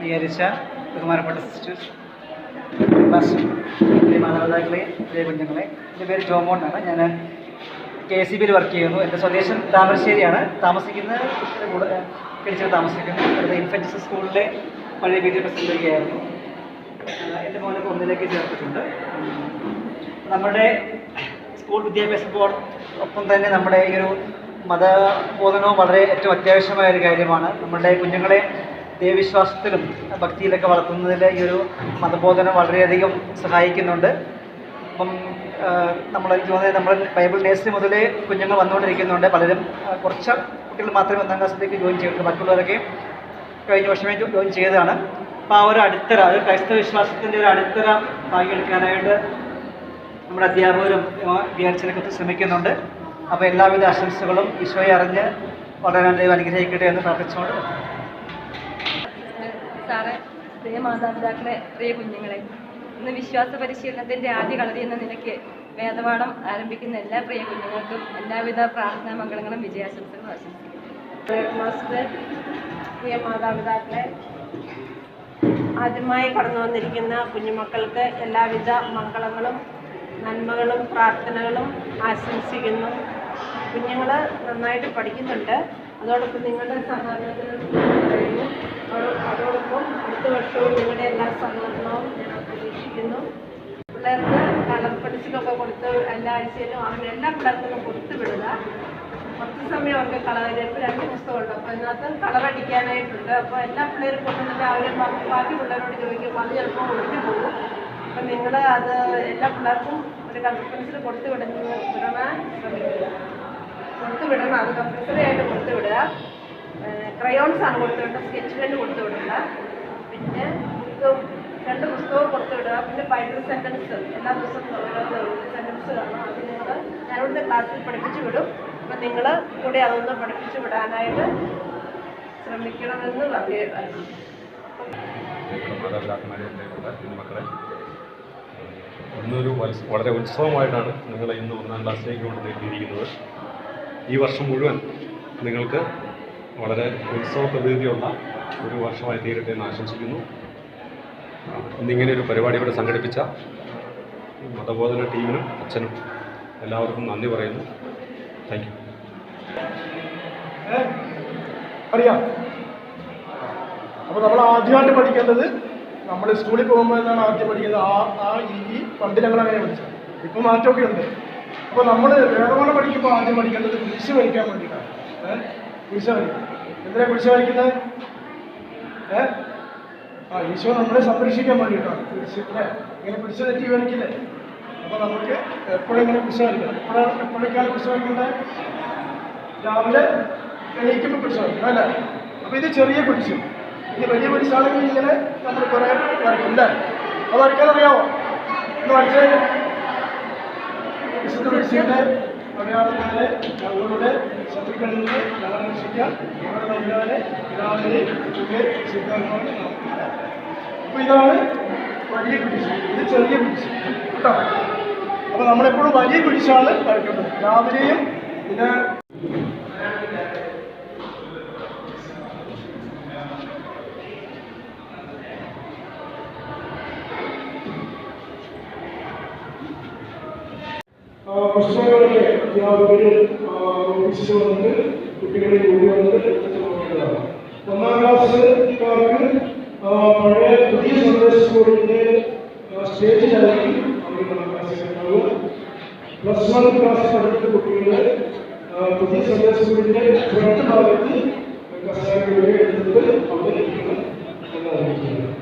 സ്വീകരിച്ച ബഹുമാനപ്പെട്ട sisters, pastor, മാതാപിതാക്കളെ, കുഞ്ഞുങ്ങളെ, എൻ്റെ പേര് ജോമോൻ എന്നാണ്. ഞാൻ KCBയിൽ വർക്ക് ചെയ്യുന്നു. എൻ്റെ സ്വദേശം താമരശ്ശേരിയാണ്. പിടിച്ച് താമസിക്കുന്നു. ഇവിടുത്തെ ഇൻഫൻസ് സ്കൂളിലെ പഴയ വീഡിയോ പ്രസിഡൻ്റൊക്കെയായിരുന്നു. എൻ്റെ മോനൊക്കെ ഒന്നിലേക്ക് ചേർത്തിട്ടുണ്ട്. നമ്മുടെ സ്കൂൾ വിദ്യാഭ്യാസ ബോർഡ് ഒപ്പം തന്നെ നമ്മുടെ ഈ ഒരു മതബോധനവും വളരെ ഏറ്റവും അത്യാവശ്യമായ ഒരു കാര്യമാണ്. നമ്മുടെ കുഞ്ഞുങ്ങളെ ദൈവവിശ്വാസത്തിലും ഭക്തിയിലൊക്കെ വളർത്തുന്നതിൽ ഈ ഒരു മതബോധനം വളരെയധികം സഹായിക്കുന്നുണ്ട്. അപ്പം എനിക്ക് തോന്നുന്നത് നമ്മൾ ബൈബിൾ നേഴ്സറി മുതലേ കുഞ്ഞുങ്ങൾ വന്നുകൊണ്ടിരിക്കുന്നുണ്ട്. പലരും കുറച്ച് കുട്ടികൾ മാത്രമേ 1ാം ക്ലാസ്സിലേക്ക് ജോയിൻ ചെയ്തിട്ടുള്ളൂ. മറ്റുള്ളവരൊക്കെ കഴിഞ്ഞ വർഷമേ ജോയിൻ ചെയ്തതാണ്. അപ്പോൾ ആ ഒരു അടിത്തറ, ഒരു ക്രൈസ്തവ വിശ്വാസത്തിൻ്റെ ഒരു അടിത്തറ ഭാഗിയെടുക്കാനായിട്ട് നമ്മുടെ അധ്യാപകരും വിദ്യാർത്ഥികളൊക്കെ ശ്രമിക്കുന്നുണ്ട്. അപ്പോൾ എല്ലാവിധ ആശംസകളും ഈശോയെ അറിഞ്ഞ് വളരെ ദൈവം അനുഗ്രഹിക്കട്ടെ എന്ന് പ്രാർത്ഥിച്ചുകൊണ്ട് സാറേ, പ്രിയ മാതാപിതാക്കളെ, പ്രിയ കുഞ്ഞുങ്ങളെ, ഇന്ന് വിശ്വാസ പരിശീലനത്തിൻ്റെ ആദ്യ കളരി എന്ന നിലയ്ക്ക് വേദപാഠം ആരംഭിക്കുന്ന എല്ലാ പ്രിയ കുഞ്ഞുങ്ങൾക്കും എല്ലാവിധ പ്രാർത്ഥനാ മംഗളങ്ങളും വിജയാശംസകളും ആശംസിക്കുന്നു. പ്രിയ മാതാപിതാക്കളെ, ആദ്യമായി കടന്നു വന്നിരിക്കുന്ന കുഞ്ഞുമക്കൾക്ക് എല്ലാവിധ മംഗളങ്ങളും നന്മകളും പ്രാർത്ഥനകളും ആശംസിക്കുന്നു. കുഞ്ഞുങ്ങൾ നന്നായിട്ട് പഠിക്കുന്നുണ്ട്. അതോടൊപ്പം നിങ്ങളുടെ സഹകരണത്തിനും കഴിയുന്നു. അതോടൊപ്പം അടുത്ത വർഷവും നിങ്ങളുടെ എല്ലാ സഹകരണവും ഞാൻ പ്രതീക്ഷിക്കുന്നു. പിള്ളേർക്ക് കളർ പെൻസിലൊക്കെ കൊടുത്ത് എല്ലാ ആഴ്ചയിലും അവരുടെ എല്ലാ പിള്ളേർക്കും കൊടുത്തു വിടുക. കുറച്ച് സമയം അവർക്ക് കളറിപ്പോൾ 2 പുസ്തകമുണ്ട്. അപ്പോൾ അതിനകത്ത് കളറടിക്കാനായിട്ടുണ്ട്. അപ്പോൾ എല്ലാ പിള്ളേരും കൊണ്ടുവന്നിട്ട് അവർ ബാക്കി പിള്ളേരോട് ചോദിക്കും. അത് ചിലപ്പോൾ ഒഴിഞ്ഞു പോകും. അപ്പം നിങ്ങൾ അത് എല്ലാ പിള്ളേർക്കും ഒരു കളർ പെൻസിൽ കൊടുത്തു വിടാൻ ശ്രമിക്കുക. കൊടുത്തു വിടണം. അത് കമ്പൽസറി ആയിട്ട് കൊടുത്തു വിടുക. ക്രയോൺസാണ് കൊടുത്തു വിടുക, സ്കെച്ച് പെൻ കൊടുത്തു വിടുക. പിന്നെ 2 പുസ്തകവും കൊടുത്തു വിടുക. പിന്നെ ബൈബിൾ സെൻറ്റൻസ് എല്ലാ ദിവസവും ഓരോ സെൻറ്റൻസ് കാണും. അത് ഞാനിവിടുത്തെ ക്ലാസ്സിൽ പഠിപ്പിച്ചു വിടും. അപ്പം നിങ്ങൾ കൂടെ അതൊന്ന് പഠിപ്പിച്ചു വിടാനായിട്ട് ശ്രമിക്കണമെന്ന് പറയുകയായിരുന്നു. മാതാപിതാക്കന്മാരെ, കുഞ്ഞുമക്കളെ, ഇന്നൊരു വളരെ ഉത്സവമായിട്ടാണ് നിങ്ങളെ ഇന്ന് 1ാം ക്ലാസ്സിലേക്ക് കൊണ്ടുവന്നിരിക്കുന്നത്. ഈ വർഷം മുഴുവൻ നിങ്ങൾക്ക് വളരെ ഉത്സവ പ്രതീതിയുള്ള ഒരു വർഷമായി തീരട്ടെ എന്ന് ആശംസിക്കുന്നു. ഇന്നിങ്ങനെ ഒരു പരിപാടി ഇവിടെ സംഘടിപ്പിച്ച മതബോധന ടീമിനും അച്ഛനും എല്ലാവർക്കും നന്ദി പറയുന്നു. Thank you. അറിയാം. അപ്പോൾ നമ്മൾ ആദ്യമായിട്ട് പഠിക്കേണ്ടത്, നമ്മൾ സ്കൂളിൽ പോകുമ്പോൾ എന്നാണ് ആദ്യം പഠിക്കുന്നത്. ഈ പണ്ട് ഞങ്ങൾ അങ്ങനെ പഠിച്ചത്. ഇപ്പം മാറ്റമൊക്കെ ഉണ്ട്. അപ്പോൾ നമ്മൾ വേദപാഠം പഠിക്കുമ്പോൾ ആദ്യം പഠിക്കേണ്ടത് കുരിശ് വരയ്ക്കാൻ വേണ്ടിയിട്ടാണ്. കുരിശ് വരയ്ക്കും. എന്തിനാണ് കുരിശ് വരയ്ക്കുന്നത്? ഈശോ നമ്മളെ സംരക്ഷിക്കാൻ വേണ്ടിയിട്ടാണ് കുരിശ്. ഇങ്ങനെ കുരിശ് തെറ്റി വരയ്ക്കില്ലേ? അപ്പോൾ നമുക്ക് എപ്പോഴും ഇങ്ങനെ കുരിശ് വരയ്ക്കണം. എപ്പോഴൊക്കെയാണ് കുരിശ് വരയ്ക്കുന്നത്? രാവിലെ എണീക്കുമ്പോൾ കുരിശ് വരയ്ക്കണം അല്ലേ? അപ്പോൾ ഇത് ചെറിയ കുരിശും. ഇനി വലിയ കുരിശാണെങ്കിൽ ഇങ്ങനെ നമ്മൾ കുറേ വരയ്ക്കും അല്ലേ? അത് വരയ്ക്കാനറിയാമോ? ഒന്ന് വരച്ചേ. വിശുദ്ധ കുരിശിൻ്റെ അടയാളത്തിലെ ഞങ്ങളുടെ ശത്രുക്കളിൽ നിന്ന് ഞങ്ങളെ രക്ഷിക്കാൻ ഞങ്ങളുടെ നല്ലവരെ പിതാവിനെ സിദ്ധാന്തമാണ്. അപ്പോൾ ഇതാണ് വലിയ കുരിശ്, ഇത് ചെറിയ കുരിശ് കേട്ടോ. അപ്പോൾ നമ്മളെപ്പോഴും വലിയ കുരിശാണ് വരയ്ക്കേണ്ടത്. രാവിലെയും ഇത് പുസ്തകങ്ങളൊക്കെ അധ്യാപകർ ഓഫീസിൽ വന്നിട്ട് കുട്ടികളെ കൂടി വന്നിട്ട് നോക്കേണ്ടതാണ്. 1ാം ക്ലാസ്സുകാർക്ക് പഴയ പുതിയ സന്ദേശ സ്കൂളിൻ്റെ സ്റ്റേജ് ചലക്കി അവർ 1ാം ക്ലാസ്സിൽ ഉണ്ടാവും. +1 ക്ലാസ് പഠിക്കുന്ന കുട്ടികൾ പുതിയ സന്ദേശ സ്കൂളിൻ്റെ ഫ്രണ്ട് ഭാഗത്ത് കസേരകളിൽ എടുത്തിട്ട് അവിടെ ഇരിക്കണം എന്ന് അറിയിക്കുന്നത്.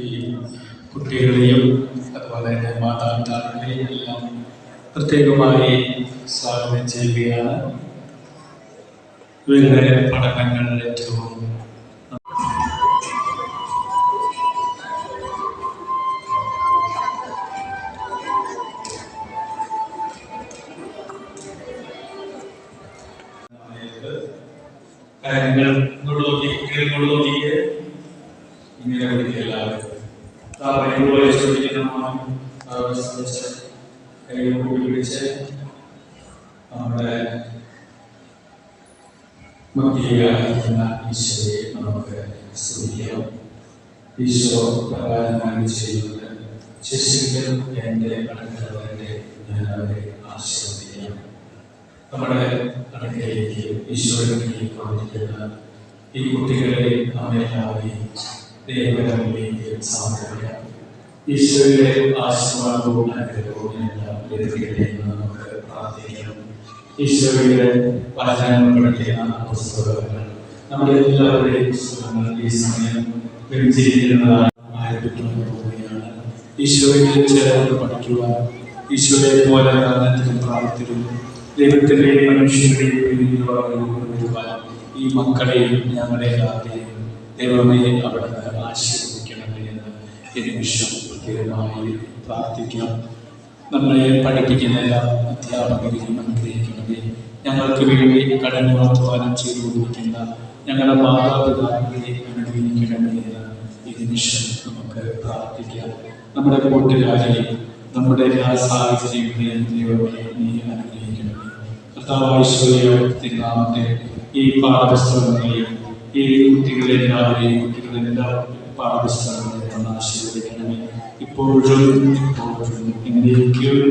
ഈ കുട്ടികളെയും അതുപോലെ തന്നെ മാതാപിതാക്കളെയും എല്ലാം പ്രത്യേകമായി സ്വാഗതം ചെയ്യുകയാണ്. ഇവരുടെ പഠനങ്ങൾ ഏറ്റവും കാര്യങ്ങൾ നോക്കിയിട്ട് ഇങ്ങനെ പഠിക്കുകയല്ലാതെ പിടിച്ച് നമ്മുടെ മധ്യയായിരിക്കുന്ന ഈശോയെ നമുക്ക് സ്തുതിക്കാം. ഈശോ പ്രകാരമായി ചെയ്യുന്നത് ശിശുക്കൾ എൻ്റെ അടുക്കലുള്ളവരെ ഞാൻ അവരെ ആശീർവദിക്കാം. നമ്മുടെ അടുക്കലേക്ക് ഈശോയിലേക്ക് വന്നിരിക്കുന്ന ഈ കുട്ടികളെ അമ്മയെല്ലാവരെയും ദൈവങ്ങളിലേക്ക് സമർപ്പിക്കാം. ഈശോയുടെ ആശീർവാദവും അനുഗ്രഹവും എല്ലാം ലഭിക്കട്ടെ എന്ന് നമുക്ക് പ്രാർത്ഥിക്കാം. ഈശോയുടെ വചനങ്ങൾ പഠിക്കുന്ന പുസ്തകങ്ങൾ നമ്മുടെ എല്ലാവരുടെയും പുസ്തകങ്ങൾ ഈ സമയം വെഞ്ചിരിക്കുന്നതായി ആരംഭിക്കാൻ പോവുകയാണ്. ഈശോയെ ചേർന്ന് പഠിക്കുവാൻ, ഈശോയെ പോലെ ജ്ഞാനത്തിലും പ്രാർത്ഥനയിലും ദൈവത്തിൻ്റെയും മനുഷ്യരുടെയും വരുവാൻ ഈ മക്കളെയും ഞങ്ങളെ എല്ലാവരെയും ദൈവമേ അവിടുന്ന് ആശീർവദിക്കണമേ എന്ന് ഈ നിമിഷം പ്രത്യേകമായി പ്രാർത്ഥിക്കാം. നമ്മളെ പഠിപ്പിക്കുന്ന എല്ലാ അധ്യാപകരെയും അനുഗ്രഹിക്കണമേ. ഞങ്ങൾക്ക് വേണ്ടി കഠിനാധ്വാനം ചെയ്തുകൊണ്ടിരിക്കുന്ന ഞങ്ങളുടെ മാതാപിതാക്കളെ അനുഗ്രഹിക്കണമേ എന്ന് ഈ നിമിഷം നമുക്ക് പ്രാർത്ഥിക്കാം. നമ്മുടെ കൂട്ടുകാരെയും നമ്മുടെ എല്ലാ സാഹചര്യങ്ങളെയും ദൈവമേ നീ അനുഗ്രഹിക്കണമേ. കർത്താവായ തിരുനാമത്തെ ഈ പാഠപുസ്തകങ്ങളെയും ഈ കുട്ടികളെല്ലാവരെയും കുട്ടികളെല്ലാം പാഠപുസ്തകങ്ങളെ ആശീർവദിക്കണമേ. ഇപ്പോഴും ഇങ്ങനെയൊക്കെയും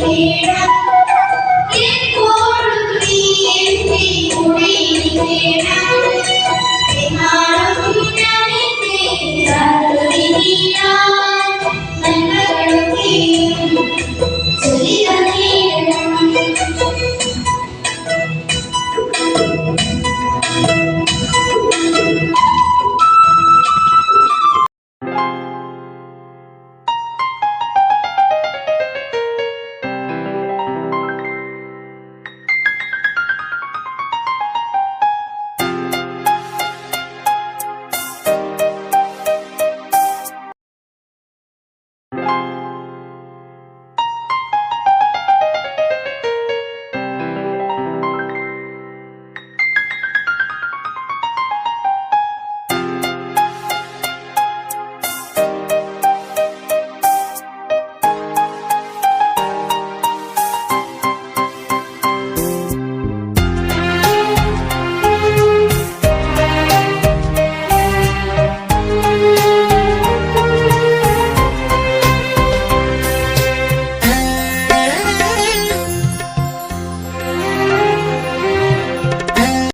Thank you.